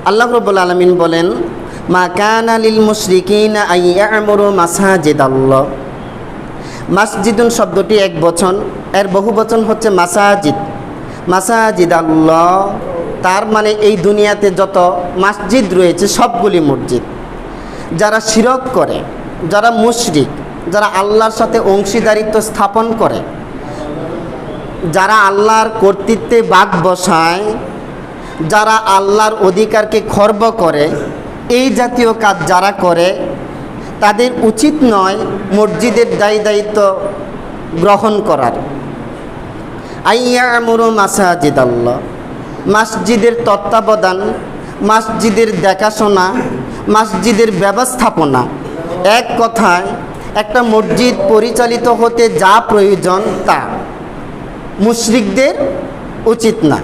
আল্লাহ রাব্বুল আলামিন বলেন, মা কানা লিল মুশরিকিনা আইয়ামুরু মাসাজিদাল্লাহ। মাসজিদুন শব্দটি এক বচন, এর বহু বচন হচ্ছে মাসাজিদ। মাসাজিদাল্লাহ তার মানে এই দুনিয়াতে যত মসজিদ রয়েছে সবগুলি মসজিদ। যারা শিরক করে, যারা মুশরিক, যারা আল্লাহর সাথে অংশীদারিত্ব স্থাপন করে, যারা আল্লাহর কর্তৃত্বে বাদ বসায়, যারা আল্লাহর অধিকারকে খর্ব করে, এই জাতীয় কাজ যারা করে তাদের উচিত নয় মসজিদের দায়িত্ব গ্রহণ করার। আইয়ামুরু মাসাজিদাল্লাহ, মসজিদের তত্ত্বাবধান, মসজিদের দেখাশোনা, মসজিদের ব্যবস্থাপনা, এক কথায় একটা মসজিদ পরিচালিত হতে যা প্রয়োজন তা মুশরিকদের উচিত না।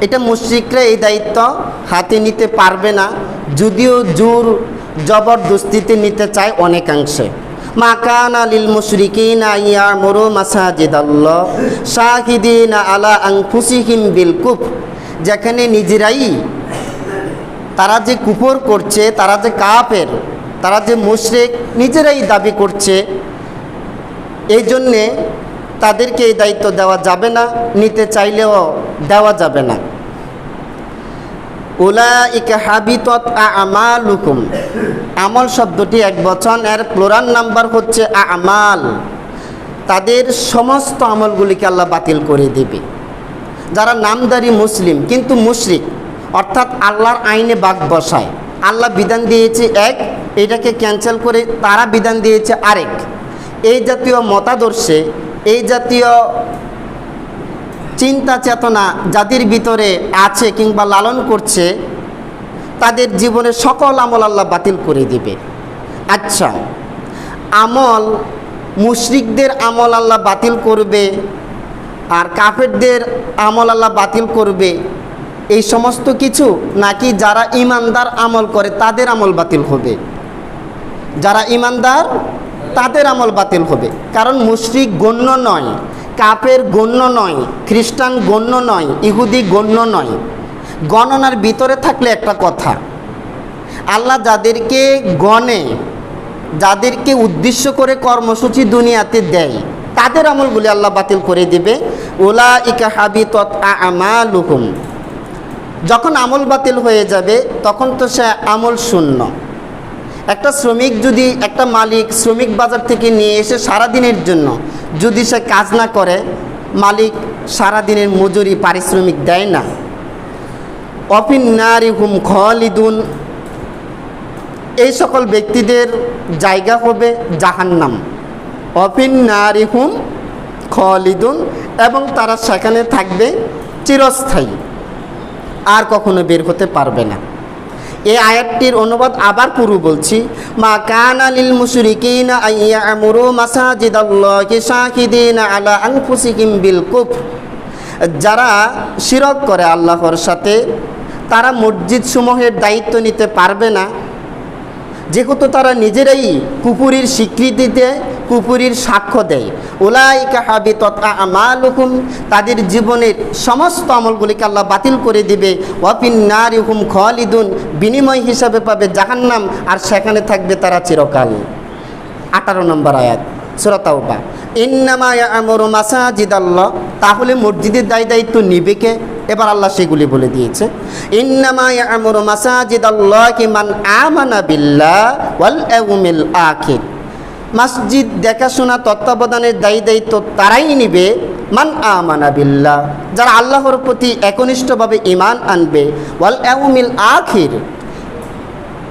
এটা মুশরিকরা এই দায়িত্ব হাতে নিতে পারবে না, যদিও জোর জবরদস্তিতে নিতে চায় অনেকাংশে। মা কানা লিল মুশরিকিনা ইয়ামুরু মাসাজিদাল্লাহ শাহিদিনা আলা আনফুসিহিম বিল কুফর, যেখানে নিজেরাই তারা যে কুফর করছে, তারা যে কাফের, তারা যে মুশরিক নিজেরাই দাবি করছে, এই জন্যে তাদেরকে এই দায়িত্ব দেওয়া যাবে না, নিতে চাইলেও দেওয়া যাবে না। উলাইকা হাবিতাত আমালুকুম, আমল শব্দটি এক বচন, এর প্লুরাল নাম্বার হচ্ছে আমাল। তাদের সমস্ত আমলগুলিকে আল্লাহ বাতিল করে দেবে। যারা নামদারি মুসলিম কিন্তু মুশরিক, অর্থাৎ আল্লাহর আইনে বাগ বসায়, আল্লাহ বিধান দিয়েছে এক, এটাকে ক্যান্সেল করে তারা বিধান দিয়েছে আরেক, এই জাতীয় মতাদর্শে, এই জাতীয় চিন্তা চেতনা যাদের ভিতরে আছে কিংবা লালন করছে, তাদের জীবনের সকল আমল আল্লাহ বাতিল করে দিবে। আচ্ছা, আমল মুশরিকদের আমল আল্লাহ বাতিল করবে আর কাফেরদের আমল আল্লাহ বাতিল করবে এই সমস্ত কিছু, নাকি যারা ঈমানদার আমল করে তাদের আমল বাতিল হবে? যারা ঈমানদার তাদের আমল বাতিল হবে, কারণ মুশরিক গণ্য নয়, কাফের গণ্য নয়, খ্রিস্টান গণ্য নয়, ইহুদি গণ্য নয়। গণনার ভিতরে থাকলে একটা কথা, আল্লাহ যাদেরকে গণে, যাদেরকে উদ্দেশ্য করে কর্মসূচি দুনিয়াতে দেয়, তাদের আমলগুলি আল্লাহ বাতিল করে দিবে। উলাইকা হাবিতাত আমালুহুম, যখন আমল বাতিল হয়ে যাবে তখন তো সে আমল শূন্য। একটা শ্রমিক যদি, একটা মালিক শ্রমিক বাজার থেকে নিয়ে এসে সারাদিনের জন্য যদি সে কাজ না করে, মালিক সারাদিনের মজুরি পারিশ্রমিক দেয় না। অফিন নারিহুম খালিদুন, এই সকল ব্যক্তিদের জায়গা হবে জাহান্নাম। অফিন নারিহুম খালিদুন, এবং তারা সেখানে থাকবে চিরস্থায়ী, আর কখনো বের হতে পারবে না। এই আয়াতটির অনুবাদ আবার পুরো বলছি, মা কানা লিল মুশরিকিনা আইয়ামুরু মাসাজিদাল্লাহি শাহিদিনা আলা আনফুসিহিম বিল কুফর, যারা শিরক করে আল্লাহর সাথে তারা মসজিদ সমূহের দায়িত্ব নিতে পারবে না, যেহেতু তারা নিজেরাই কুফরির স্বীকৃতি দেয়, কুফরির সাক্ষ্য দেয়। উলাইকা হাবিতাত আমালুহুম, তাদের জীবনের সমস্ত আমলগুলিকে আল্লাহ বাতিল করে দিবে। ওয়াফিন নারিহুম খালিদুন, বিনিময় হিসাবে পাবে জাহান্নাম, আর সেখানে থাকবে তারা চিরকাল। 18 নম্বর আয়াত সূরা তাওবা। ইন্নামা ইয়ামুরু মাসাজিদাল্লাহ, তাহলে মসজিদের দায়িত্ব নিবে কে? এবার আল্লাহ সেগুলি বলে দিয়েছে। ইন্নামা ইয়ামুরু মাসাজিদাল্লাহি মান আমানা বিল্লাহ ওয়াল ইয়াউমিল আখির, মসজিদ দেখাশোনা তত্ত্বাবধানের দায়িত্ব তারাই নিবে মান আমানা বিল্লাহ, যারা আল্লাহর প্রতি একনিষ্ঠভাবে ঈমান আনবে, ওয়াল ইয়াউমিল আখির,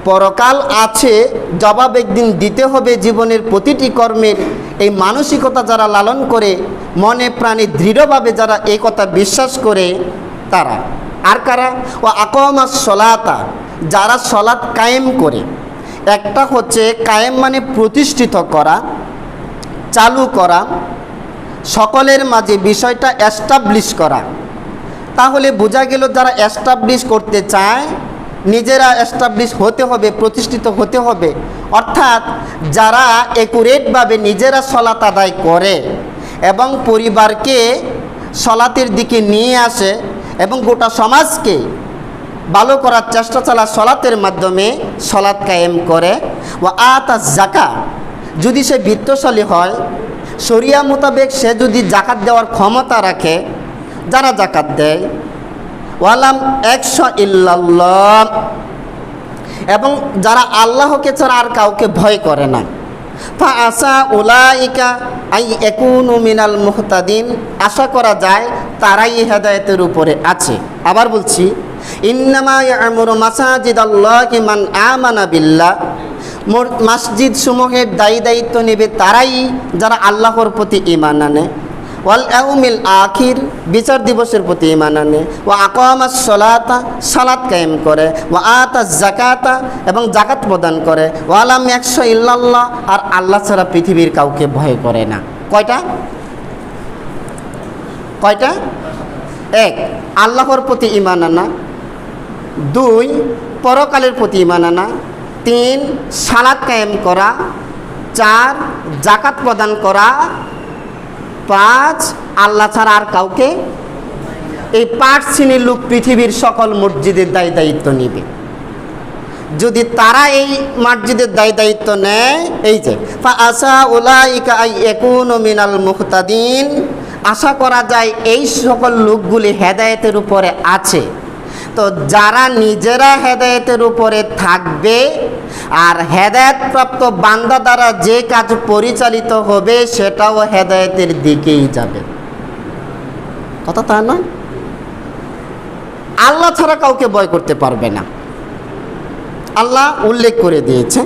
পরকাল আছে, জবাব একদিন দিতে হবে জীবনের প্রতিটি কর্মের, এই মানসিকতা যারা লালন করে, মনে প্রাণে দৃঢ়ভাবে যারা এই কথা বিশ্বাস করে, তারা। আর কারা? ও আকামাস সলাতা, যারা সলাত কায়েম করে। একটা হচ্ছে কায়েম মানে প্রতিষ্ঠিত করা, চালু করা, সকলের মাঝে বিষয়টা এস্টাবলিশ করা। তাহলে বোঝা গেল যারা এস্টাবলিশ করতে চায়, নিজেরা এস্টাবলিশ হতে হবে, প্রতিষ্ঠিত হতে হবে। অর্থাৎ যারা একুরেটভাবে নিজেরা সলাত আদায় করে এবং পরিবারকে সলাতের দিকে নিয়ে আসে এবং গোটা সমাজকে ভালো করার চেষ্টা চালা সলাতের মাধ্যমে সলাৎ কায়েম করে। ও আতা জাকা, যদি সে বিত্তশালী হয়, শরিয়া মোতাবেক সে যদি জাকাত দেওয়ার ক্ষমতা রাখে, যারা জাকাত দেয়, ওয়ালাম একশো ইল্লাল্লাহ, এবং যারা আল্লাহকে ছাড়া আর কাউকে ভয় করে না, ফা আসা উলাইকা আই একুনু মিনাল মুহতাদিন, আশা করা যায় তারাই হেদায়েতের উপরে আছে। আবার বলছি, ইন্নামা ইয়ামুরু মাসাজিদাল্লাহি মান আমানা বিল্লাহ, মসজিদ সমূহের দায়িত্ব নেবে তারাই যারা আল্লাহর প্রতি ঈমান আনে, ওয়াল ইয়াউমিল আখির, বিচার দিবসের প্রতি ঈমান আনে, ওয়া আকামাস সালাতা, সালাত কায়েম করে, ওয়া আতাজ যাকাতা, এবং জাকাত প্রদান করে, ওয়া লাম ইয়াখশা ইল্লাল্লাহ, আর আল্লাহ ছাড়া পৃথিবীর কাউকে ভয় করে না। কয়টা? এক, আল্লাহর প্রতি ঈমান আনা। 2, পরকালের প্রতি ঈমান আনা। 3, সালাত কায়েম করা। 4, জাকাত প্রদান করা। 5, আল্লাহ ছাড়া আর কাউকে। এই 5 শ্রেণীর লোক পৃথিবীর সকল মসজিদের দায়িত্ব নিবে। যদি তারা এই মসজিদের দায়িত্ব নেয়, এই যে ফা আসা উলাইকা আই ইয়াকুনু মিনাল মুহতাদিন, আশা করা যায় এই সকল লোকগুলি হেদায়েতের উপরে আছে। তো যারা নিজেরা হেদায়েতের উপরে থাকবে আর হেদায়েতপ্রাপ্ত বান্দা দ্বারা যে কাজ পরিচালিত হবে সেটাও হেদায়েতের দিকেই যাবে। কথা তা না? আল্লাহ ছাড়া কাউকে ভয় করতে পারবে না, আল্লাহ উল্লেখ করে দিয়েছে।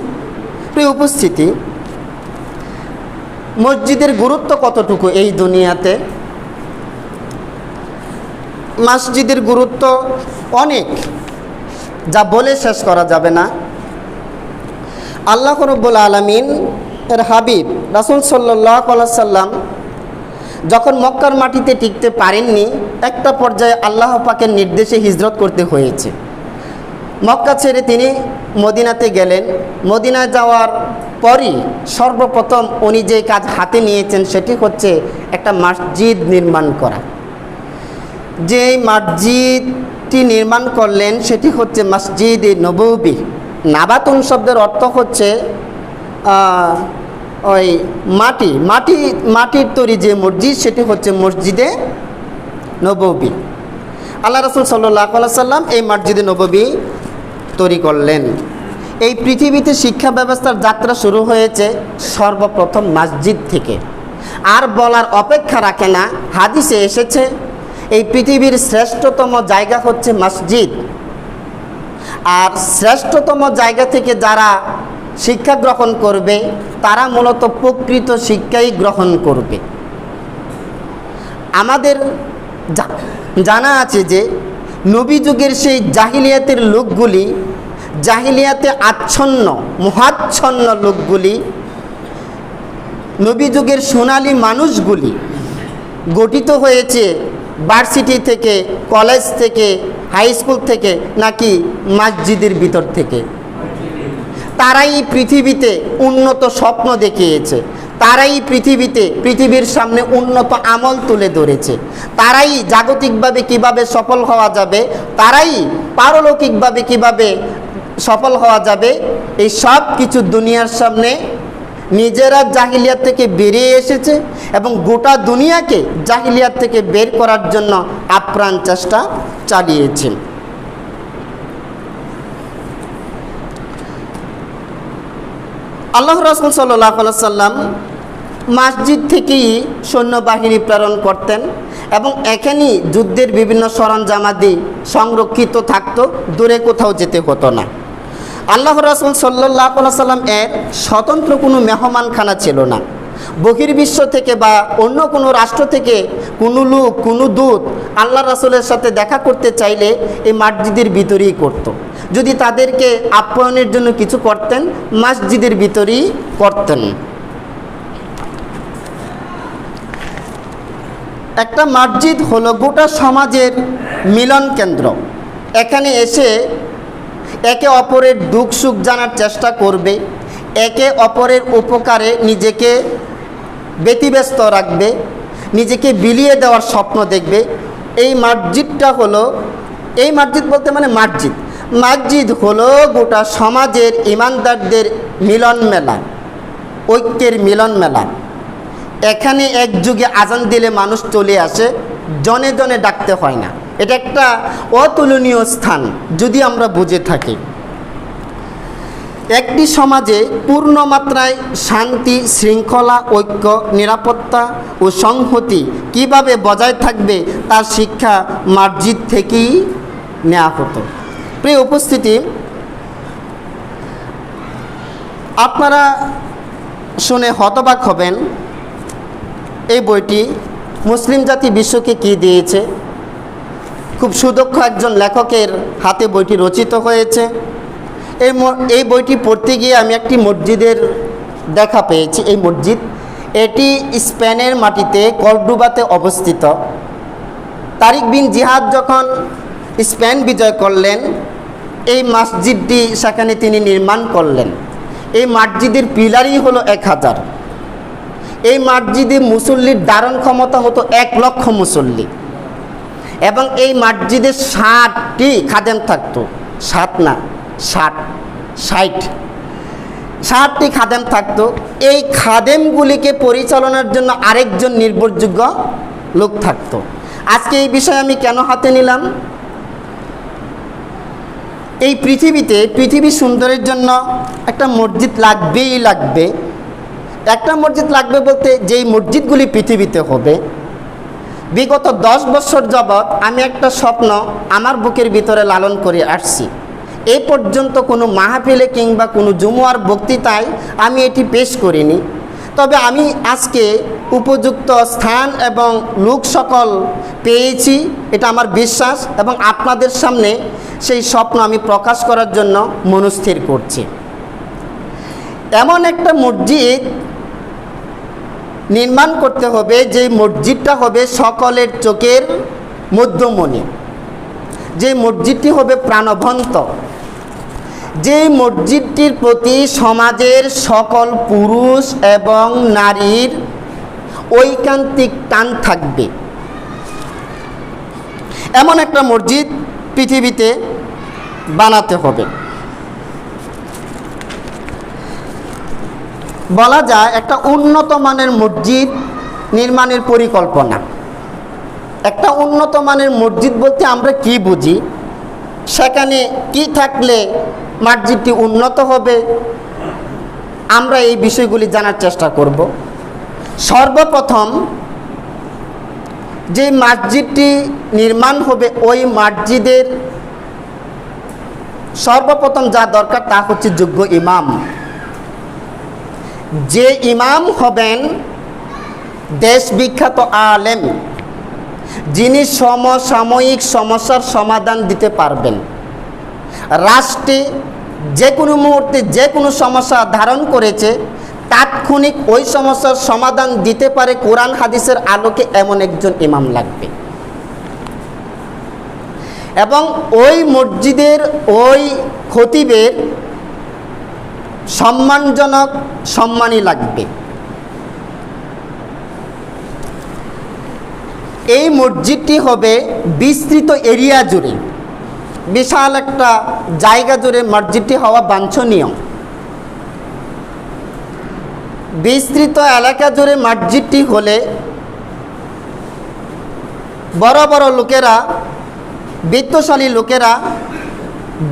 প্রিয় উপস্থিতি, মসজিদের গুরুত্ব কতটুকু এই দুনিয়াতে? মসজিদের গুরুত্ব অনেক, যা বলে শেষ করা যাবে না। আল্লাহ রাব্বুল আলামিন এর হাবিব রাসূল সাল্লাল্লাহু আলাইহি সাল্লাম যখন মক্কার মাটিতে টিকতে পারেননি, একটা পর্যায়ে আল্লাহ পাকের নির্দেশে হিজরত করতে হয়েছে। মক্কা ছেড়ে তিনি মদিনাতে গেলেন। মদিনায় যাওয়ার পরই সর্বপ্রথম উনি যে কাজ হাতে নিয়েছেন সেটি হচ্ছে একটা মসজিদ নির্মাণ করা। যে মসজিদটি নির্মাণ করলেন সেটি হচ্ছে মসজিদে নববী। নাবাতুন শব্দের অর্থ হচ্ছে ওই মাটির তৈরি যে মসজিদ, সেটি হচ্ছে মসজিদে নববী। আল্লাহ রাসূল সাল্লাল্লাহু আলাইহি সাল্লাম এই মসজিদে নববী তৈরি করলেন। এই পৃথিবীতে শিক্ষা ব্যবস্থার যাত্রা শুরু হয়েছে সর্বপ্রথম মসজিদ থেকে। আর বলার অপেক্ষা রাখে না, হাদিসে এসেছে এই পৃথিবীর শ্রেষ্ঠতম জায়গা হচ্ছে মসজিদ। আর শ্রেষ্ঠতম জায়গা থেকে যারা শিক্ষা গ্রহণ করবে তারা মূলত প্রকৃত শিক্ষাই গ্রহণ করবে। আমাদের জানা আছে যে নবী যুগের সেই জাহিলিয়াতের লোকগুলি, জাহিলিয়াতে আচ্ছন্ন মোহাচ্ছন্ন লোকগুলি, নবী যুগের সোনালী মানুষগুলি গঠিত হয়েছে ভার্সিটি থেকে, কলেজ থেকে, হাই স্কুল থেকে, নাকি মসজিদের ভিতর থেকে। তারাই পৃথিবীতে উন্নত স্বপ্ন দেখিয়েছে, তারাই পৃথিবীর সামনে উন্নত আমল তুলে ধরেছে, তারাই জাগতিকভাবে কিভাবে সফল হওয়া যাবে, তারাই পারলৌকিকভাবে কিভাবে সফল হওয়া যাবে, এই সব কিছু দুনিয়ার সামনে নিজেরা জাহিলিয়াত থেকে বেরিয়ে এসেছে এবং গোটা দুনিয়াকে জাহিলিয়াত থেকে বের করার জন্য আপ্রাণ চেষ্টা চালিয়েছেন। আল্লাহ রাসূল সাল্লাল্লাহু আলাইহি সাল্লাম মসজিদ থেকেই সৈন্যবাহিনী প্রেরণ করতেন এবং এখানেই যুদ্ধের বিভিন্ন সরঞ্জামাদি সংরক্ষিত থাকতো, দূরে কোথাও যেতে হতো না। আল্লাহ রাসূল সাল্লাল্লাহু আলাইহি সাল্লাম এর স্বতন্ত্র কোনো মেহমানখানা ছিল না। বহির্বিশ্ব থেকে বা অন্য কোনো রাষ্ট্র থেকে কোনো লোক, কোনো দূত আল্লাহ রাসূলের সাথে দেখা করতে চাইলে এই মসজিদের ভিতরেই করত। যদি তাদেরকে আপ্যায়নের জন্য কিছু করতেন, মসজিদের ভিতরেই করতেন। একটা মসজিদ হলো গোটা সমাজের মিলন কেন্দ্র। এখানে এসে একে অপরের দুঃখ সুখ জানার চেষ্টা করবে, একে অপরের উপকারে নিজেকে ব্যতিব্যস্ত রাখবে, নিজেকে বিলিয়ে দেওয়ার স্বপ্ন দেখবে। এই মসজিদটা হলো এই মসজিদ বলতে মানে মসজিদ, মসজিদ হলো গোটা সমাজের ইমানদারদের মিলন মেলা, ঐক্যের মিলন মেলা। এখানে এক যুগে আজান দিলে মানুষ চলে আসে, জনে জনে ডাকতে হয় না। এটা একটা অতুলনীয় স্থান যদি আমরা বুঝে থাকি। একটি সমাজে পূর্ণ মাত্রায় শান্তি, শৃঙ্খলা, ঐক্য, নিরাপত্তা ও সংহতি কিভাবে বজায় থাকবে তার শিক্ষা মসজিদ থেকেই নেওয়া হতো। প্রিয় উপস্থিতি, আপনারা শুনে হতবাক হবেন, এই বইটি মুসলিম জাতি বিশ্বকে কি দিয়েছে। খুব সুদক্ষ একজন লেখকের হাতে বইটি রচিত হয়েছে। এই বইটি পড়তে গিয়ে আমি একটি মসজিদের দেখা পেয়েছি। এই মসজিদ এটি স্পেনের মাটিতে কর্ডোবাতে অবস্থিত। তারিক বিন জিহাদ যখন স্পেন বিজয় করলেন, এই মসজিদটি সেখানে তিনি নির্মাণ করলেন। এই মসজিদের পিলারই হলো 1000। এই মসজিদে মুসল্লির ধারণ ক্ষমতা হতো 1 লক্ষ মুসল্লি, এবং এই মসজিদে 60টি খাদেম থাকতো। 7 না, 60টি খাদেম থাকতো। এই খাদেমগুলিকে পরিচালনার জন্য আরেকজন নির্ভরযোগ্য লোক থাকতো। আজকে এই বিষয়ে আমি কেন হাতে নিলাম, এই পৃথিবী সুন্দরের জন্য একটা মসজিদ লাগবেই লাগবে। একটা মসজিদ লাগবে বলতে যেই মসজিদগুলি পৃথিবীতে হবে। বিগত 10 বছর যাবৎ আমি একটা স্বপ্ন আমার বুকের ভিতরে লালন করে আসছি। এই পর্যন্ত কোনো মাহফিলে কিংবা কোনো জুমুয়ার বক্তৃতায় আমি এটি পেশ করিনি। তবে আমি আজকে উপযুক্ত স্থান এবং লোক সকল পেয়েছি, এটা আমার বিশ্বাস, এবং আপনাদের সামনে সেই স্বপ্ন আমি প্রকাশ করার জন্য মনস্থির করছি। এমন একটা মসজিদ নির্মাণ করতে হবে যে মসজিদটা হবে সকলের চোখের মধ্যমণি, যে মসজিদটি হবে প্রাণবন্ত, যে মসজিদটির প্রতি সমাজের সকল পুরুষ এবং নারীর ঐকান্তিক টান থাকবে। এমন একটা মসজিদ পৃথিবীতে বানাতে হবে। বলা যায় একটা উন্নত মানের মসজিদ নির্মাণের পরিকল্পনা। একটা উন্নত মানের মসজিদ বলতে আমরা কি বুঝি, সেখানে কি থাকলে মসজিদটি উন্নত হবে, আমরা এই বিষয়গুলি জানার চেষ্টা করব। সর্বপ্রথম যে মসজিদটি নির্মাণ হবে, ওই মসজিদের সর্বপ্রথম যা দরকার তা হচ্ছে যোগ্য ইমাম। যে ইমাম হবেন দেশ বিখ্যাত আলেম, যিনি সমসাময়িক সমস্যার সমাধান দিতে পারবেন। রাষ্ট্রে যে কোনো মুহূর্তে যে কোনো সমস্যা ধারণ করেছে, তাৎক্ষণিক ওই সমস্যার সমাধান দিতে পারে কোরআন হাদিসের আলোকে, এমন একজন ইমাম লাগবে। এবং ওই মসজিদের ওই খতিবের সম্মানজনক সম্মানী লাগবে। এই মসজিদটি হবে বিস্তৃত এরিয়া জুড়ে, বিশাল একটা জায়গা জুড়ে মসজিদটি হওয়া বাঞ্ছনীয়। বিস্তৃত এলাকা জুড়ে মসজিদটি হলে বড় বড় লোকেরা, বিত্তশালী লোকেরা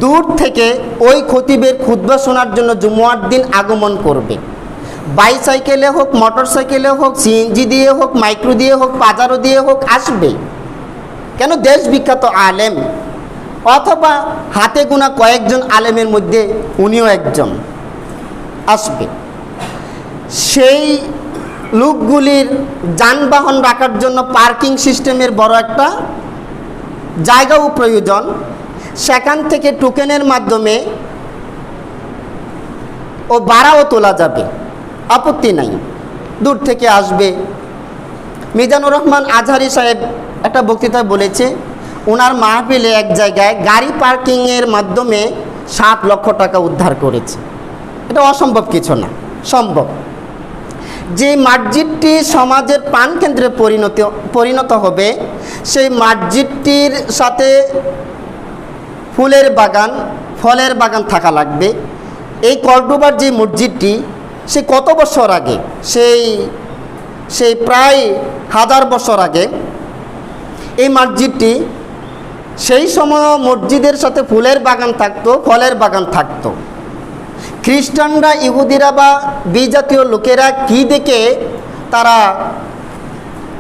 দূর থেকে ওই খতিবের খুতবা শোনার জন্য জুমুয়ার দিন আগমন করবে। বাইসাইকেলে হোক, মোটর সাইকেলে হোক, সিএনজি দিয়ে হোক, মাইক্রো দিয়ে হোক, পাজারো দিয়ে হোক আসবে। কেন? দেশ বিখ্যাত আলেম, অথবা হাতে গোনা কয়েকজন আলেমের মধ্যে উনিও একজন আসবে। সেই লোকগুলির যানবাহন রাখার জন্য পার্কিং সিস্টেমের বড় একটা জায়গাও প্রয়োজন। সেখান থেকে টোকেনের মাধ্যমে ও ভাড়াও তোলা যাবে, আপত্তি নাই। দূর থেকে আসবে। মিজানুর রহমান আজহারি সাহেব একটা বক্তৃতায় বলেছে, ওনার মাহফিলে এক জায়গায় গাড়ি পার্কিংয়ের মাধ্যমে 7 লক্ষ টাকা উদ্ধার করেছে। এটা অসম্ভব কিছু না, সম্ভব। যে মসজিদটি সমাজের প্রাণকেন্দ্রে পরিণত হবে, সেই মসজিদটির সাথে ফুলের বাগান, ফলের বাগান থাকা লাগবে। এই কর্ডোবার যে মসজিদটি, সে কত বছর আগে, সেই প্রায় 1000 বছর আগে এই মসজিদটি, সেই সময় মসজিদের সাথে ফুলের বাগান থাকতো, ফলের বাগান থাকতো। খ্রিস্টানরা, ইহুদিরা বা বিজাতীয় লোকেরা কি দেখে তারা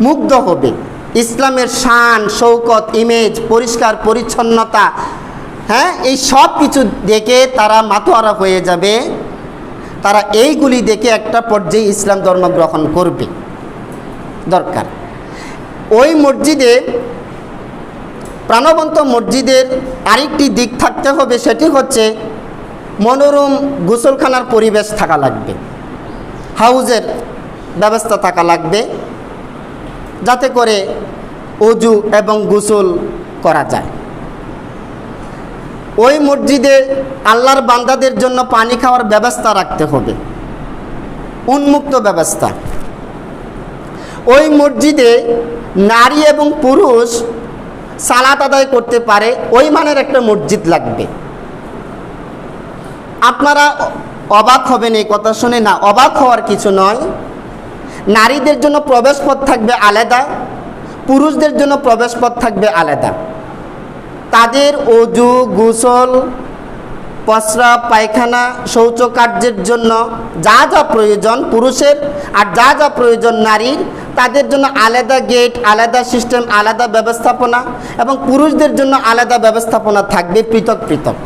মুগ্ধ হবে? ইসলামের শান, শৌকত, ইমেজ, পরিষ্কার পরিচ্ছন্নতা, হ্যাঁ, এই সব কিছু দেখে তারা মাতোয়ারা হয়ে যাবে। তারা এইগুলি দেখে একটা পর্যায়ে ইসলাম ধর্ম গ্রহণ করবে। দরকার ওই মসজিদে, প্রাণবন্ত মসজিদের আরেকটি দিক থাকতে হবে, সেটি হচ্ছে মনোরম গোসলখানার পরিবেশ থাকা লাগবে, হাউজের ব্যবস্থা থাকা লাগবে, যাতে করে ওযু এবং গোসল করা যায়। ওই মসজিদে আল্লাহর বান্দাদের জন্য পানি খাওয়ার ব্যবস্থা রাখতে হবে, উন্মুক্ত ব্যবস্থা। ওই মসজিদে নারী এবং পুরুষ সালাত আদায় করতে পারে, ওই মানের একটা মসজিদ লাগবে। আপনারা অবাক হবেন এই কথা শুনে, না অবাক হওয়ার কিছু নয়। নারীদের জন্য প্রবেশ পথ থাকবে আলাদা, পুরুষদের জন্য প্রবেশ পথ থাকবে আলাদা। তাদের ওযু, গোসল, প্রস্রাব, পায়খানা, শৌচকার্যের জন্য যা যা প্রয়োজন পুরুষের আর যা যা প্রয়োজন নারীর, তাদের জন্য আলাদা গেট, আলাদা সিস্টেম, আলাদা ব্যবস্থাপনা, এবং পুরুষদের জন্য আলাদা ব্যবস্থাপনা থাকবে পৃথক পৃথক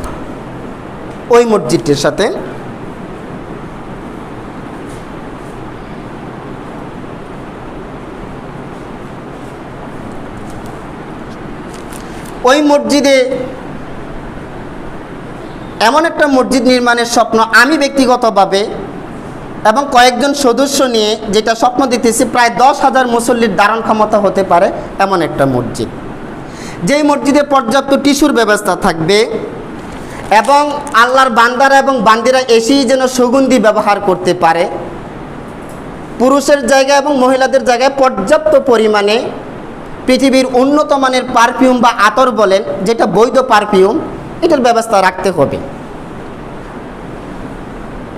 ওই মসজিদটির সাথে। ওই মসজিদে এমন একটা মসজিদ নির্মাণের স্বপ্ন আমি ব্যক্তিগতভাবে এবং কয়েকজন সদস্য নিয়ে যেটা স্বপ্ন দিতেছি, প্রায় 10,000 মুসল্লির ধারণ ক্ষমতা হতে পারে এমন একটা মসজিদ, যেই মসজিদে পর্যাপ্ত টিস্যুর ব্যবস্থা থাকবে এবং আল্লাহর বান্দারা এবং বান্দিরা এসেই যেন সুগন্ধি ব্যবহার করতে পারে। পুরুষের জায়গায় এবং মহিলাদের জায়গায় পর্যাপ্ত পরিমাণে পৃথিবীর উন্নত মানের পারফিউম বা আতর বলেন, যেটা বৈধ পারফিউম, এটার ব্যবস্থা রাখতে হবে।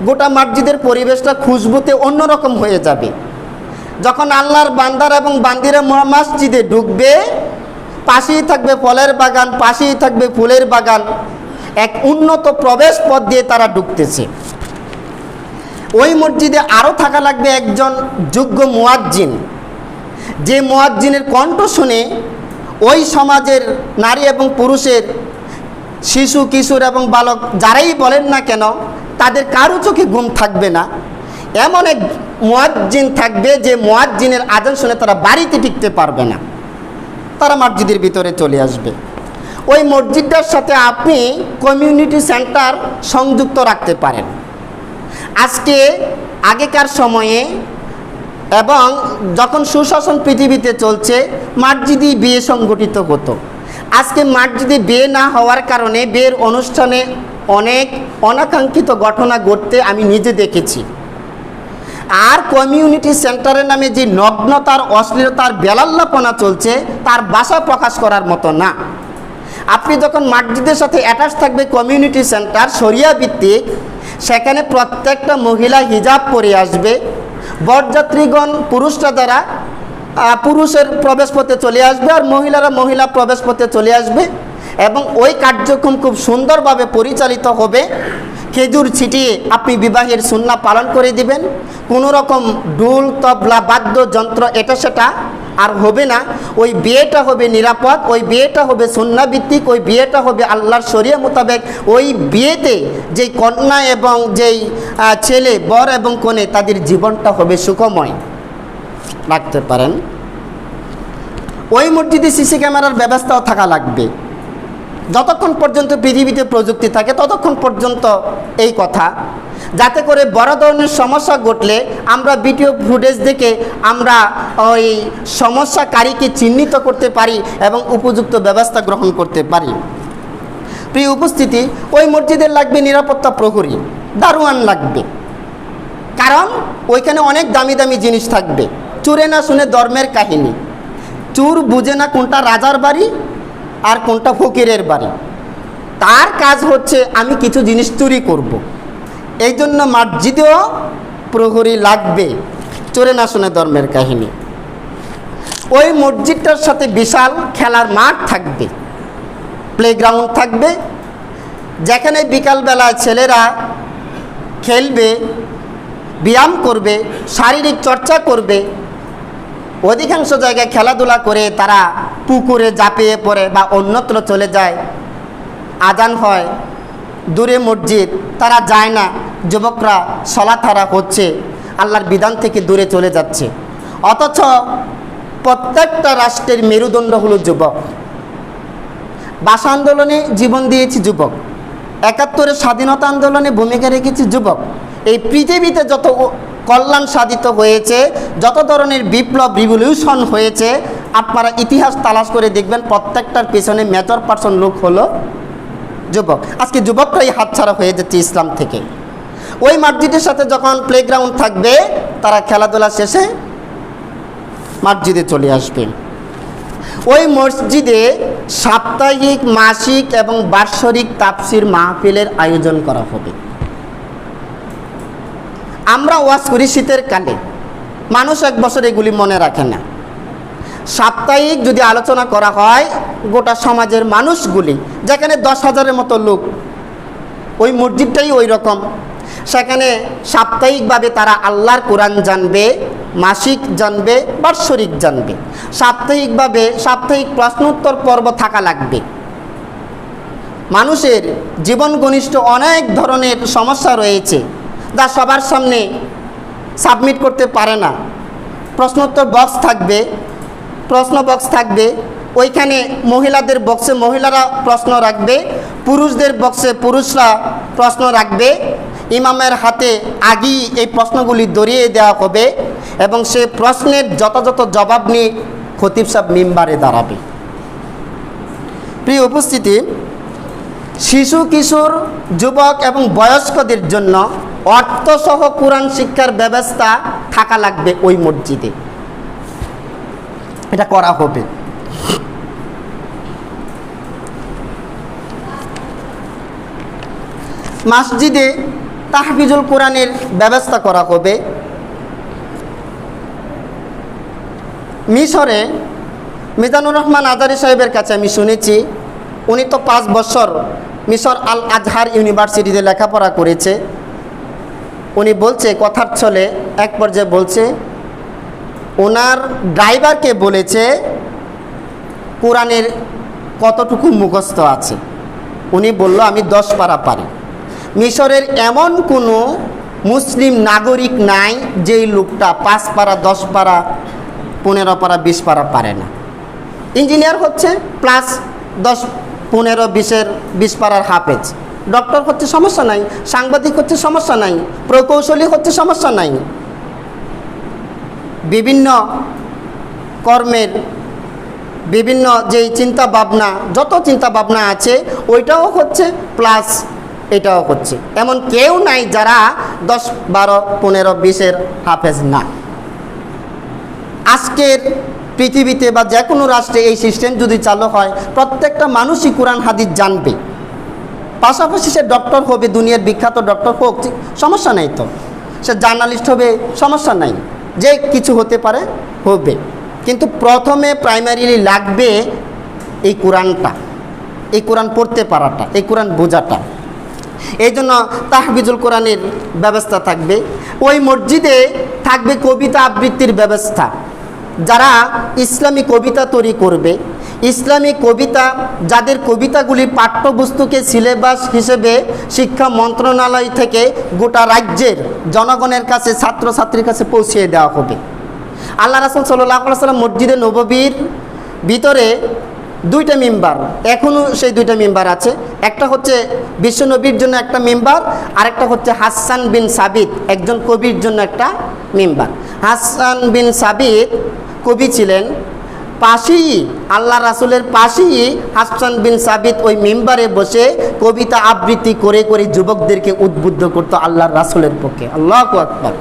গোটা মসজিদের পরিবেশটা খুশবুতে অন্যরকম হয়ে যাবে। যখন আল্লাহর বান্দারা এবং বান্দিরা মসজিদে ঢুকবে, পাশেই থাকবে ফলের বাগান, পাশেই থাকবে ফুলের বাগান, এক উন্নত প্রবেশ পথ দিয়ে তারা ঢুকতেছে। ওই মসজিদে আরও থাকা লাগবে একজন যোগ্য মুয়াজ্জিন, যে মুয়াজ্জিনের কণ্ঠ শুনে ওই সমাজের নারী এবং পুরুষের, শিশু, কিশোর এবং বালক যারাই বলেন না কেন, তাদের কারো চোখে ঘুম থাকবে না। এমন এক মুয়াজ্জিন থাকবে যে মুয়াজ্জিনের আযান শুনে তারা বাড়িতে টিকতে পারবে না, তারা মসজিদের ভিতরে চলে আসবে। ওই মসজিদটার সাথে আপনি কমিউনিটি সেন্টার সংযুক্ত রাখতে পারেন। আজকে আগেকার সময়ে এবং যখন সুশাসন পৃথিবীতে চলছে, মসজিদে বিয়ে সংগঠিত হতো। আজকে মসজিদে বিয়ে না হওয়ার কারণে বিয়ের অনুষ্ঠানে অনেক অনাকাঙ্ক্ষিত ঘটনা ঘটতে আমি নিজে দেখেছি। আর কমিউনিটি সেন্টারের নামে যে নগ্নতার, অশ্লীলতার, বেলাল্লাপনা চলছে, তার ভাষা প্রকাশ করার মতো না। আপনি যখন মসজিদের সাথে অ্যাটাচ থাকবে কমিউনিটি সেন্টার শরিয়া ভিত্তিক, সেখানে প্রত্যেকটা মহিলা হিজাব পরে আসবে, বরযাত্রীগণ পুরুষরা দ্বারা পুরুষের প্রবেশপথে চলে আসবে আর মহিলারা মহিলা প্রবেশপথে চলে আসবে, এবং ওই কার্যক্রম খুব সুন্দরভাবে পরিচালিত হবে। খেজুর ছিটিয়ে আপনি বিবাহের সুন্নাহ পালন করে দিবেন। কোনো রকম ঢোল, তবলা, বাদ্যযন্ত্র এটা সেটা আর হবে না। ওই বিয়েটা হবে নিরাপদ, ওই বিয়েটা হবে সুন্নাহ ভিত্তিক, ওই বিয়েটা হবে আল্লাহর শরিয়া মোতাবেক। ওই বিয়েতে যেই কন্যা এবং যেই ছেলে, বর এবং কনে, তাদের জীবনটা হবে সুখময়। রাখতে পারেন। ওই মসজিদে সিসি ক্যামেরার ব্যবস্থাও থাকা লাগবে। যতক্ষণ পর্যন্ত পৃথিবীতে প্রযুক্তি থাকে ততক্ষণ পর্যন্ত এই কথা, যাতে করে বড় ধরনের সমস্যা ঘটলে আমরা ভিডিও ফুটেজ দেখে আমরা ওই সমস্যাকারীকে চিহ্নিত করতে পারি এবং উপযুক্ত ব্যবস্থা গ্রহণ করতে পারি। প্রিয় উপস্থিতি, ওই মসজিদের লাগবে নিরাপত্তা প্রহরী, দারোয়ান লাগবে, কারণ ওইখানে অনেক দামি দামি জিনিস থাকবে। চোরে না শুনে ধর্মের কাহিনী, চোর বুঝে না কোনটা রাজার বাড়ি আর কোনটা ফকিরের বাড়ি। তার কাজ হচ্ছে আমি কিছু জিনিস চুরি করব। এই জন্য মসজিদেও প্রহরী লাগবে। চোরে না শুনে ধর্মের কাহিনী। ওই মসজিদটার সাথে বিশাল খেলার মাঠ থাকবে, প্লেগ্রাউন্ড থাকবে, যেখানে বিকালবেলায় ছেলেরা খেলবে, ব্যায়াম করবে, শারীরিক চর্চা করবে। অধিকাংশ জায়গায় খেলাধুলা করে তারা পুকুরে ঝাঁপিয়ে পড়ে বা অন্যত্র চলে যায়। আজান হয়, দূরে মসজিদ, তারা যায় না। যুবকরা সলাথারা হচ্ছে, আল্লাহর বিধান থেকে দূরে চলে যাচ্ছে। অথচ প্রত্যেকটা রাষ্ট্রের মেরুদণ্ড হলো যুবক। ভাষা আন্দোলনে জীবন দিয়েছি যুবক, ৭১-এর স্বাধীনতা আন্দোলনে ভূমিকা রেখেছি যুবক। এই পৃথিবীতে যত কল্যাণ সাধিত হয়েছে, যত ধরনের বিপ্লব রিভলিউশন হয়েছে, আপনারা ইতিহাস তালাশ করে দেখবেন প্রত্যেকটার পেছনে মেজর পার্সন লোক হলো যুবক। আজকে যুবকরাই হাতছাড়া হয়ে যাচ্ছে ইসলাম থেকে। ওই মসজিদের সাথে যখন প্লেগ্রাউন্ড থাকবে, তারা খেলাধুলা শেষে মসজিদে চলে আসবে। ওই মসজিদে সাপ্তাহিক, মাসিক এবং বার্ষিক তাফসির মাহফিলের আয়োজন করা হবে। আমরা ওয়াজ করি শীতের কালে, মানুষ এক বছর এগুলি মনে রাখে না। সাপ্তাহিক যদি আলোচনা করা হয়, গোটা সমাজের মানুষগুলি, যেখানে 10,000-এর মতো লোক, ওই মসজিদটাই ওই রকম। সেখানে সাপ্তাহিকভাবে তারা আল্লাহর কোরআন জানবে, মাসিক জানবে, বার্ষিক জানবে। সাপ্তাহিকভাবে সাপ্তাহিক প্রশ্নোত্তর পর্ব থাকা লাগবে। মানুষের জীবন ঘনিষ্ঠ অনেক ধরনের সমস্যা রয়েছে, যা সবার সামনে সাবমিট করতে পারে না। প্রশ্নোত্তর বক্স থাকবে, প্রশ্ন বক্স থাকবে। ওইখানে মহিলাদের বক্সে মহিলারা প্রশ্ন রাখবে, পুরুষদের বক্সে পুরুষরা প্রশ্ন রাখবে। ইমামের হাতে আগেই এই প্রশ্নগুলি ধরিয়ে দেওয়া হবে এবং সে প্রশ্নের যথাযথ জবাব নিয়ে খতিব সাহেব মিম্বারে দাঁড়াবে। প্রিয় উপস্থিতি, শিশু, কিশোর, যুবক এবং বয়স্কদের জন্য অর্থসহ কোরআন শিক্ষার ব্যবস্থা থাকা লাগবে ওই মসজিদে। এটা করা হবে। মসজিদে তাহফিজুল কোরআনের ব্যবস্থা করা হবে। মিশরে মিজানুর রহমান আজারি সাহেবের কাছে আমি শুনেছি, উনি তো 5 বছর মিশর আল আজহার ইউনিভার্সিটিতে লেখাপড়া করেছে। উনি বলছে, কথার ছলে এক পর্যায়ে বলছে, ওনার ড্রাইভারকে বলেছে কোরআনের কতটুকু মুখস্থ আছে। উনি বলল, আমি 10 পারা পারি। মিশরের এমন কোনো মুসলিম নাগরিক নাই যেই লোকটা 5 পারা, 10 পারা, 15 পারা, 20 পারা পারে না। ইঞ্জিনিয়ার হচ্ছে প্লাস 10, 15, 20 পারার হাফেজ। ডক্টর হচ্ছে সমস্যা নাই, সাংবাদিক হচ্ছে সমস্যা নাই, প্রকৌশলী হচ্ছে সমস্যা নাই। বিভিন্ন কর্মের বিভিন্ন যেই চিন্তা ভাবনা, যত চিন্তা ভাবনা আছে ওইটাও হচ্ছে প্লাস এটাও হচ্ছে। এমন কেউ নাই যারা 10, 12, 15, 20-এর হাফেজ না। আজকের পৃথিবীতে বা যে কোনো রাষ্ট্রে এই সিস্টেম যদি চালু হয়, প্রত্যেকটা মানুষই কোরআন হাদিস জানবে। পাশাপাশি সে ডক্টর হবে, দুনিয়ার বিখ্যাত ডক্টর হোক, সমস্যা নেই। তো সে জার্নালিস্ট হবে, সমস্যা নাই, যে কিছু হতে পারে, হবে। কিন্তু প্রথমে প্রাইমারিলি লাগবে এই কোরআনটা, এই কোরআন পড়তে পারাটা, এই কোরআন বোঝাটা। এই জন্য তাহফিজুল কোরআনের ব্যবস্থা থাকবে। ওই মসজিদে থাকবে কবিতা আবৃত্তির ব্যবস্থা। যারা ইসলামী কবিতা তৈরি করবে, ইসলামী কবিতা, যাদের কবিতাগুলি পাঠ্যবস্তুকে সিলেবাস হিসেবে শিক্ষা মন্ত্রণালয় থেকে গোটা রাজ্যের জনগণের কাছে, ছাত্রছাত্রীর কাছে পৌঁছিয়ে দেওয়া হবে। আল্লাহ রাসূল সাল্লাল্লাহু আলাইহি ওয়াসাল্লাম মসজিদে নববীর ভিতরে 2টা মিম্বার, এখনও সেই 2টা মিম্বার আছে। একটা হচ্ছে বিশ্বনবীর জন্য একটা মিম্বার, আরেকটা হচ্ছে হাসান বিন সাবিত, একজন কবির জন্য একটা মিম্বার। হাসান বিন সাবিত কবি ছিলেন, পাশেই আল্লাহ রাসূলের পাশেই হাসান বিন সাবিত ওই মিম্বারে বসে কবিতা আবৃত্তি করে করে যুবকদেরকে উদ্বুদ্ধ করতো আল্লাহর রাসূলের পক্ষে। আল্লাহু আকবার।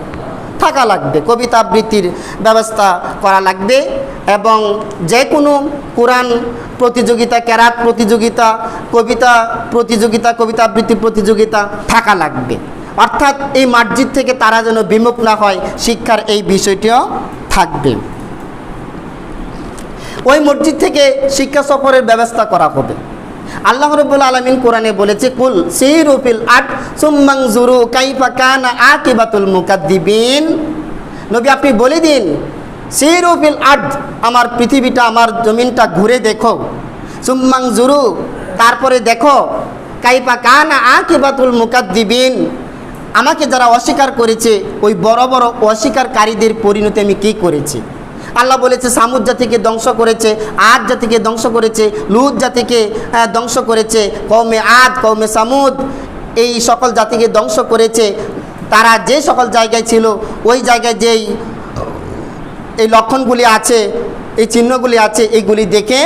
থাকা লাগবে, কবিতা আবৃত্তির ব্যবস্থা করা লাগবে এবং যে কোনো কোরআন প্রতিযোগিতা, কেরাত প্রতিযোগিতা, কবিতা প্রতিযোগিতা, কবিতা আবৃত্তি প্রতিযোগিতা থাকা লাগবে। অর্থাৎ এই মসজিদ থেকে তারা যেন বিমুখ না হয়, শিক্ষার এই বিষয়টিও থাকবে। ওই মসজিদ থেকে শিক্ষা সফরের ব্যবস্থা করা হবে। আল্লাহ রাব্বুল আলামিন কোরআনে বলেছে, কুল সিরু ফিল আরদ সুম্মা নজুরু কাইফা কানা আকিবাতুল মুকাদ্দিবিন। নবী আপনি বলে দিন, সিরু ফিল আরদ, আমার পৃথিবীটা, আমার জমিনটা ঘুরে দেখো, সুম্মা নজুরু, তারপরে দেখো, কাইফা কানা আকিবাতুল মুকাদ্দিবিন, আমাকে যারা অস্বীকার করেছে ওই বড় বড় অস্বীকারীদের পরিণতি আমি কী করেছি। আল্লাহ বলেছে সামুদ জাতিকে ধ্বংস করেছে, আদ জাতিকে ধ্বংস করেছে, লুত জাতিকে ধ্বংস করেছে, কওমে আদ, কওমে সামুদ, এই সকল জাতিকে ধ্বংস করেছে। তারা যে সকল জায়গায় ছিল ওই জায়গায় যেই এই লক্ষণগুলি আছে, এই চিহ্নগুলি আছে, এইগুলি দেখে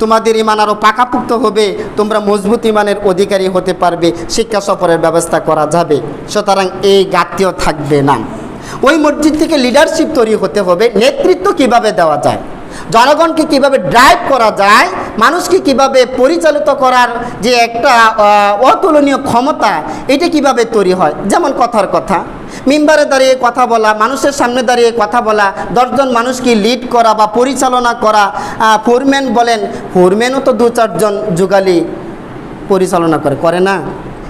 তোমাদের ইমান আরও পাকাপুক্ত হবে, তোমরা মজবুত ইমানের অধিকারী হতে পারবে, শিক্ষা সফরের ব্যবস্থা করা যাবে। সুতরাং এই ঘাটতিও থাকবে না। ওই মসজিদ থেকে লিডারশিপ তৈরি হতে হবে, নেতৃত্ব কিভাবে দেওয়া যায়, জনগণকে কিভাবে ড্রাইভ করা যায়, মানুষকে কিভাবে পরিচালিত করার যে একটা অতুলনীয় ক্ষমতা, এটা কিভাবে তৈরি হয়। যেমন কথার কথা, মিম্বারে দাঁড়িয়ে কথা বলা, মানুষের সামনে দাঁড়িয়ে কথা বলা, 10 জন মানুষকে লিড করা বা পরিচালনা করা, ফোরম্যান বলেন, ফোরম্যানও তো 2-4 জন যুগালি পরিচালনা করে না,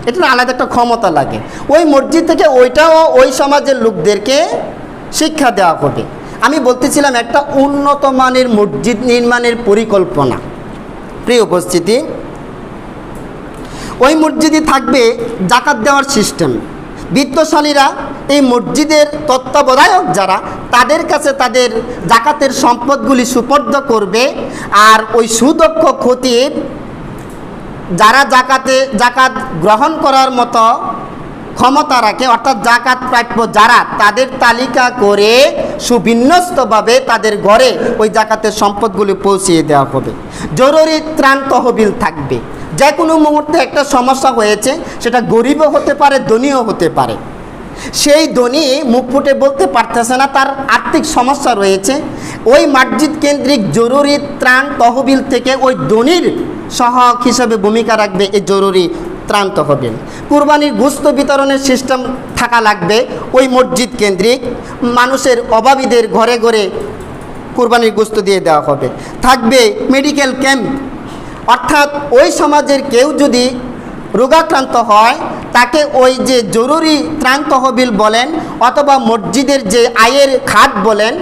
এটা আলাদা একটা ক্ষমতা লাগে। ওই মসজিদ থেকে ওইটাও ওই সমাজের লোকদেরকে শিক্ষা দেওয়া হবে। আমি বলতেছিলাম একটা উন্নত মানের মসজিদ নির্মাণের পরিকল্পনা। প্রিয় উপস্থিতি, ওই মসজিদে থাকবে জাকাত দেওয়ার সিস্টেম। বিত্তশালীরা এই মসজিদের তত্ত্বাবধায়ক যারা, তাদের কাছে তাদের জাকাতের সম্পদগুলি সুপর্দ করবে। আর ওই সুদক্ষ খতিব যারা জাকাত গ্রহণ করার মতো ক্ষমতা রাখে, অর্থাৎ জাকাত প্রাপ্য যারা, তাদের তালিকা করে সুবিন্যস্তভাবে তাদের ঘরে ওই জাকাতের সম্পদগুলি পৌঁছিয়ে দেওয়া হবে। জরুরি ত্রাণ তহবিল থাকবে। যে কোনো মুহূর্তে একটা সমস্যা হয়েছে, সেটা গরিবও হতে পারে, ধনীও হতে পারে। সেই ধনী মুখ ফুটে বলতে পারতেছে না, তার আর্থিক সমস্যা রয়েছে, ওই মসজিদ কেন্দ্রিক জরুরি ত্রাণ তহবিল থেকে ওই ধনীর সহায়ক হিসাবে ভূমিকা রাখবে এই জরুরি ত্রাণ তহবিল। কুরবানির গোশত বিতরণের সিস্টেম থাকা লাগবে ওই মসজিদ কেন্দ্রিক, মানুষের অভাবীদের ঘরে ঘরে কুরবানির গোশত দিয়ে দেওয়া হবে। থাকবে মেডিকেল ক্যাম্প, অর্থাৎ ওই সমাজের কেউ যদি রোগাক্রান্ত হয়, তাকে ওই যে জরুরি ত্রাণ তহবিল বলেন অথবা মসজিদের যে আয়ের খাত বলেন,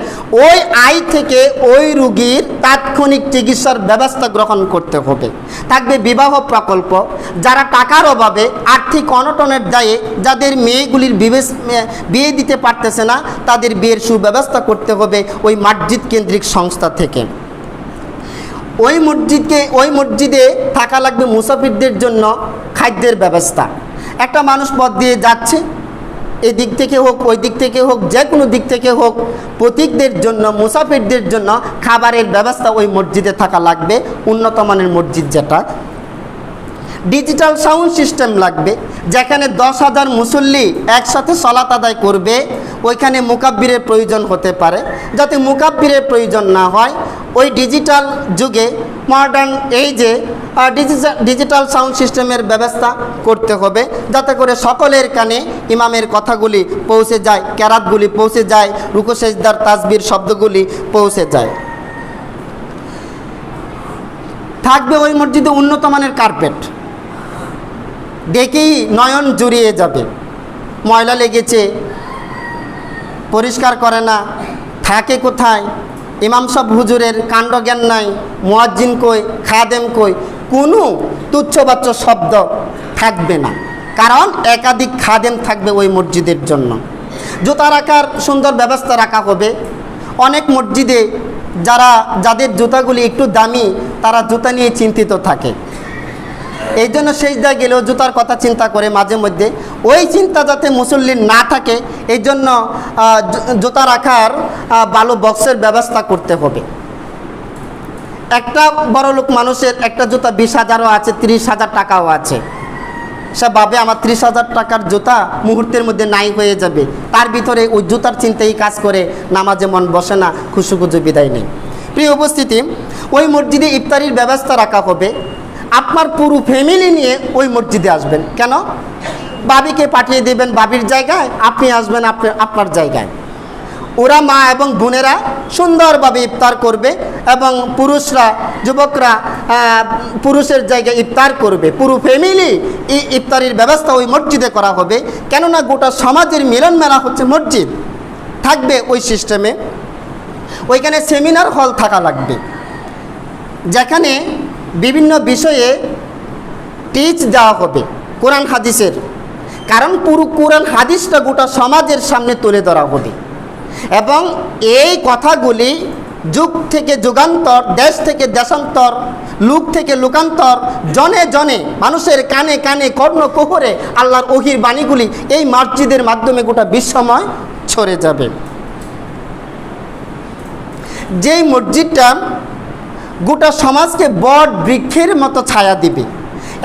ওই আয় থেকে ওই রোগীর তাৎক্ষণিক চিকিৎসার ব্যবস্থা গ্রহণ করতে হবে। থাকবে বিবাহ প্রকল্প, যারা টাকার অভাবে, আর্থিক অনটনের দায়ে যাদের মেয়েগুলির বিয়ে দিতে পারতেছে না, তাদের বিয়ের সুব্যবস্থা করতে হবে ওই মসজিদ কেন্দ্রিক সংস্থা থেকে। ওই মসজিদে থাকা লাগবে মুসাফিরদের জন্য খাদ্যের ব্যবস্থা। একটা মানুষ পথ দিয়ে যাচ্ছে, এই দিক থেকে হোক, ওই দিক থেকে হোক, যে কোনো দিক থেকে হোক, পথিকদের জন্য, মুসাফিরদের জন্য খাবারের ব্যবস্থা ওই মসজিদে থাকা লাগবে, উন্নত মানের মসজিদ যেটা। ডিজিটাল সাউন্ড সিস্টেম লাগবে, যেখানে 10,000 মুসল্লি একসাথে সালাত আদায় করবে, ওইখানে মুকাব্বিরের প্রয়োজন হতে পারে। যাতে মুকাব্বিরের প্রয়োজন না হয়, ওই ডিজিটাল যুগে, মডার্ন এইজে ডিজিটাল সাউন্ড সিস্টেমের ব্যবস্থা করতে হবে, যাতে করে সকলের কানে ইমামের কথাগুলি পৌঁছে যায়, কেরাতগুলি পৌঁছে যায়, রুকু সেজদার তাসবির শব্দগুলি পৌঁছে যায়। থাকবে ওই মসজিদে উন্নত মানের কার্পেট, দেখেই নয়ন জুড়িয়ে যাবে। ময়লা লেগেছে, পরিষ্কার করে না, থাকে কোথায়, ইমাম সাহেব হুজুরের কাণ্ডজ্ঞান নাই, মুয়াজ্জিন কই, খাদেম কই, কোনো তুচ্ছবাচ্য শব্দ থাকবে না, কারণ একাধিক খাদেম থাকবে ওই মসজিদের জন্য। জুতা রাখার সুন্দর ব্যবস্থা রাখা হবে। অনেক মসজিদে যাদের জুতাগুলি একটু দামি, তারা জুতা নিয়ে চিন্তিত থাকে, এই জন্য সেজদায় গেলেও জুতার কথা চিন্তা করে মাঝে মধ্যে। ওই চিন্তা যাতে মুসল্লির না থাকে, এই জন্য জুতা রাখার ভালো বক্সের ব্যবস্থা করতে হবে। একটা বড়লোক মানুষের একটা জুতা 20,000ও আছে, 30,000 টাকাও আছে। সে ভাবে আমার 30,000 টাকার জুতা মুহূর্তের মধ্যে নাই হয়ে যাবে, তার ভিতরে ওই জুতার চিন্তাই কাজ করে, নামাজে মন বসে না, খুশুখুজু বিদায় নেই। প্রিয় উপস্থিতি, ওই মসজিদে ইফতারির ব্যবস্থা রাখা হবে, আপনার পুরো ফ্যামিলি নিয়ে ওই মসজিদে আসবেন। কেন? বাবিকে পাঠিয়ে দেবেন বাবির জায়গায়, আপনি আসবেন আপনার জায়গায়। ওরা মা এবং বোনেরা সুন্দরভাবে ইফতার করবে এবং পুরুষরা, যুবকরা পুরুষের জায়গায় ইফতার করবে। পুরো ফ্যামিলি ইফতারির ব্যবস্থা ওই মসজিদে করা হবে। কেননা গোটা সমাজের মিলন মেলা হচ্ছে মসজিদ, থাকবে ওই সিস্টেমে। ওইখানে সেমিনার হল থাকা লাগবে, যেখানে বিভিন্ন বিষয়ে টিচ দেওয়া হবে কোরআন হাদিসের। কারণ পুরো কোরআন হাদিসটা গোটা সমাজের সামনে তুলে ধরা হবে এবং এই কথাগুলি যুগ থেকে যুগান্তর, দেশ থেকে দেশান্তর, লোক থেকে লোকান্তর, জনে জনে মানুষের কানে কানে কর্ণকুহরে আল্লাহর ওহির বাণীগুলি এই মসজিদের মাধ্যমে গোটা বিশ্বময় ছড়ে যাবে। যেই মসজিদটা গোটা সমাজকে বট বৃক্ষের মতো ছায়া দিবে।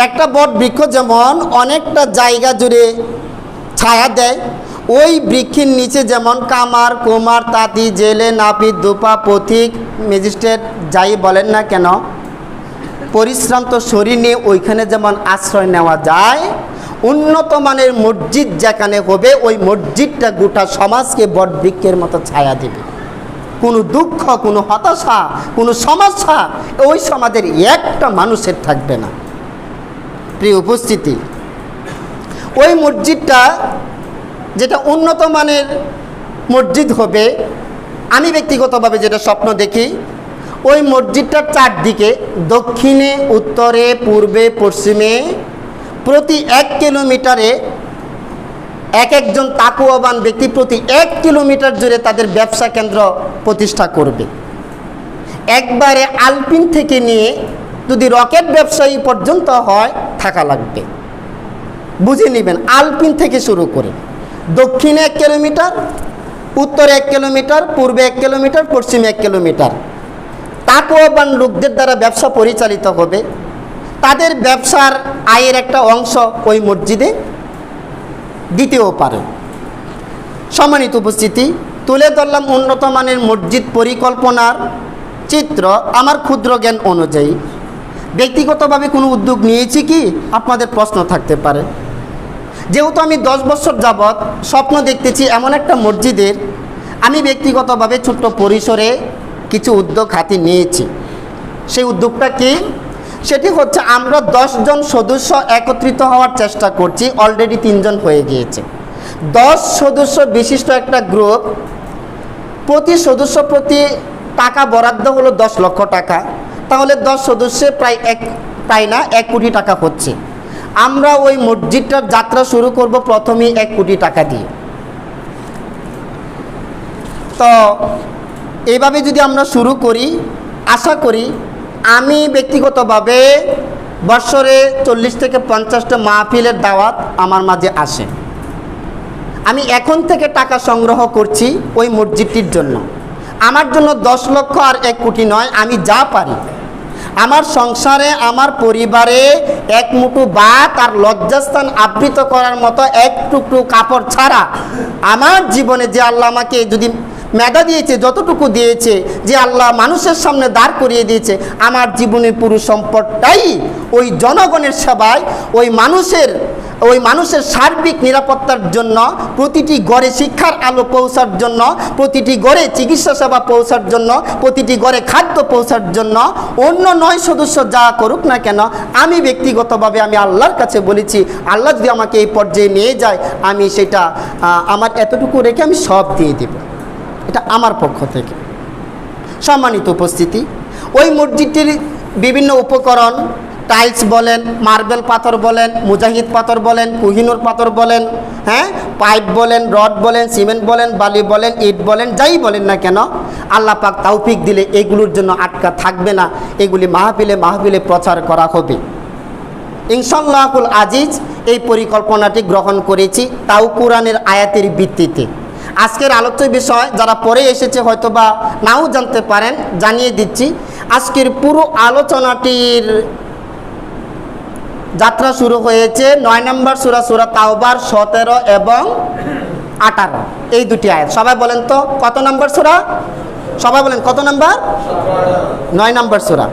একটা বট বৃক্ষ যেমন অনেকটা জায়গা জুড়ে ছায়া দেয়, ওই বৃক্ষের নিচে যেমন কামার, কুমার, তাঁতি, জেলে, নাপিত, দুপা, পথিক, ম্যাজিস্ট্রেট যাই বলেন না কেন, পরিশ্রান্ত শরীর নিয়ে ওইখানে যেমন আশ্রয় নেওয়া যায়, উন্নত মানের মসজিদ যেখানে হবে ওই মসজিদটা গোটা সমাজকে বট বৃক্ষের মতো ছায়া দেবে। কোনো দুঃখ, কোনো হতাশা, কোনো সমস্যা ওই সমাজের একটা মানুষের থাকবে না। প্রিয় উপস্থিতি, ওই মসজিদটা যেটা উন্নত মানের মসজিদ হবে, আমি ব্যক্তিগতভাবে যেটা স্বপ্ন দেখি, ওই মসজিদটার চারদিকে দক্ষিণে, উত্তরে, পূর্বে, পশ্চিমে প্রতি 1 কিলোমিটারে একজন তাকুয়াবান ব্যক্তি প্রতি 1 কিলোমিটার জুড়ে তাদের ব্যবসা কেন্দ্র প্রতিষ্ঠা করবে। একবারে আলপিন থেকে নিয়ে যদি রকেট ব্যবসায়ী পর্যন্ত হয় থাকা লাগবে। বুঝে নেবেন, আলপিন থেকে শুরু করে দক্ষিণে 1 কিলোমিটার, উত্তরে 1 কিলোমিটার, পূর্বে 1 কিলোমিটার, পশ্চিমে 1 কিলোমিটার তাকুয়াবান লোকদের দ্বারা ব্যবসা পরিচালিত হবে। তাদের ব্যবসার আয়ের একটা অংশ ওই মসজিদে দিতেও পারে। সম্মানিত উপস্থিতি, তুলে ধরলাম উন্নত মানের মসজিদ পরিকল্পনার চিত্র আমার ক্ষুদ্র জ্ঞান অনুযায়ী। ব্যক্তিগতভাবে কোনো উদ্যোগ নিয়েছি কি আপনাদের প্রশ্ন থাকতে পারে। যেহেতু আমি 10 বছর যাবৎ স্বপ্ন দেখতেছি এমন একটা মসজিদের, আমি ব্যক্তিগতভাবে ছোট্ট পরিসরে কিছু উদ্যোগ হাতে নিয়েছি। সেই উদ্যোগটা কি? সেটি হচ্ছে আমরা 10 জন সদস্য একত্রিত হওয়ার চেষ্টা করছি। অলরেডি 3 জন হয়ে গিয়েছে। 10 সদস্য বিশিষ্ট একটা গ্রুপ, প্রতি সদস্য প্রতি টাকা বরাদ্দ হলো 10 লক্ষ টাকা। তাহলে 10 সদস্যে প্রায় 1 কোটি টাকা হচ্ছে। আমরা ওই মসজিদটার যাত্রা শুরু করব প্রথমেই 1 কোটি টাকা দিয়ে। তো এইভাবে যদি আমরা শুরু করি, আশা করি আমি ব্যক্তিগতভাবে বৎসরে 40 থেকে 50টা মাহফিলের দাওয়াত আমার মাঝে আসে। আমি এখন থেকে টাকা সংগ্রহ করছি ওই মসজিদটির জন্য। আমার জন্য 10 লক্ষ আর 1 কোটি নয়, আমি যা পারি আমার সংসারে, আমার পরিবারে 1 মুঠো ভাত আর লজ্জাস্থান আবৃত করার মতো 1 টুকরো কাপড় ছাড়া আমার জীবনে যে আল্লাহ আমাকে যদি মেধা দিয়েছে, যতটুকু দিয়েছে, যে আল্লাহ মানুষের সামনে দাঁড় করিয়ে দিয়েছে, আমার জীবনের পুরো সম্পদটাই ওই জনগণের সেবায়, ওই মানুষের সার্বিক নিরাপত্তার জন্য, প্রতিটি ঘরে শিক্ষার আলো পৌঁছার জন্য, প্রতিটি ঘরে চিকিৎসা সেবা পৌঁছার জন্য, প্রতিটি ঘরে খাদ্য পৌঁছার জন্য। অন্য 9 সদস্য যা করুক না কেন, আমি ব্যক্তিগতভাবে আমি আল্লাহর কাছে বলেছি, আল্লাহ যদি আমাকে এই পর্যায়ে নিয়ে যায়, আমি সেটা আমার এতটুকু রেখে আমি সব দিয়ে দেব। এটা আমার পক্ষ থেকে। সম্মানিত উপস্থিতি, ওই মসজিদটির বিভিন্ন উপকরণ, টাইলস বলেন, মার্বেল পাথর বলেন, মুজাহিদ পাথর বলেন, কোহিনুর পাথর বলেন, পাইপ বলেন, রড বলেন, সিমেন্ট বলেন, বালি বলেন, ইট বলেন, যাই বলেন না কেন, আল্লাহ পাক তৌফিক দিলে এগুলোর জন্য আটকা থাকবে না। এগুলি মাহফিলে প্রচার করা হবে ইনশাআল্লাহুল আজিজ। এই পরিকল্পনাটি গ্রহণ করেছি তাও কোরআনের আয়াতের ভিত্তিতে। আজকের আলোচ্য বিষয় যারা পরে এসেছে হয়তো বা নাও জানতে পারেন, জানিয়ে দিচ্ছি। আজকের পুরো আলোচনাটির যাত্রা শুরু হয়েছে 9 নম্বর সূরা সূরা তাওবার 17 এবং 18 এই দুটি আয়াত। সবাই বলেন তো কত নম্বর সূরা? সবাই বলেন কত নম্বর? 9 নম্বর সূরা,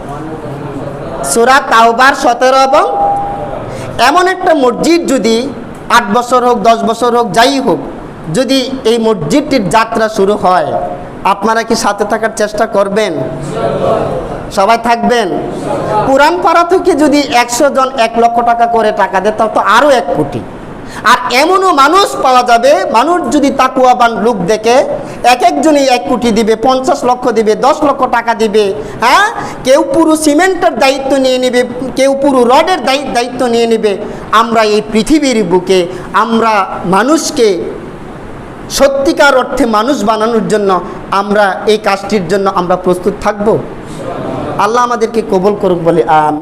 সূরা তাওবার 17 এবং এমন একটা মসজিদ যদি 8 বছর হোক 10 বছর হোক যাই হোক, যদি এই মসজিদটির যাত্রা শুরু হয়, আপনারা কি সাথে থাকার চেষ্টা করবেন? সবাই থাকবেন? পুরান পাড়া থেকে যদি 100 জন 1 লক্ষ টাকা করে টাকা দেয়, তাও তো আরও 1 কোটি। আর এমনও মানুষ পাওয়া যাবে, মানুষ যদি তাকুয়াবান লোক দেখে এক একজনই 1 কোটি দিবে, 50 লক্ষ দিবে, 10 লক্ষ টাকা দিবে। হ্যাঁ, কেউ পুরো সিমেন্টের দায়িত্ব নিয়ে নেবে, কেউ পুরো রডের দায়িত্ব নিয়ে নেবে। আমরা এই পৃথিবীর বুকে আমরা মানুষকে সত্যিকার অর্থে মানুষ বানানোর জন্য আমরা এই কাজটির জন্য আমরা প্রস্তুত থাকব। আল্লাহ আমাদেরকে কবুল করুক বলে আমিন।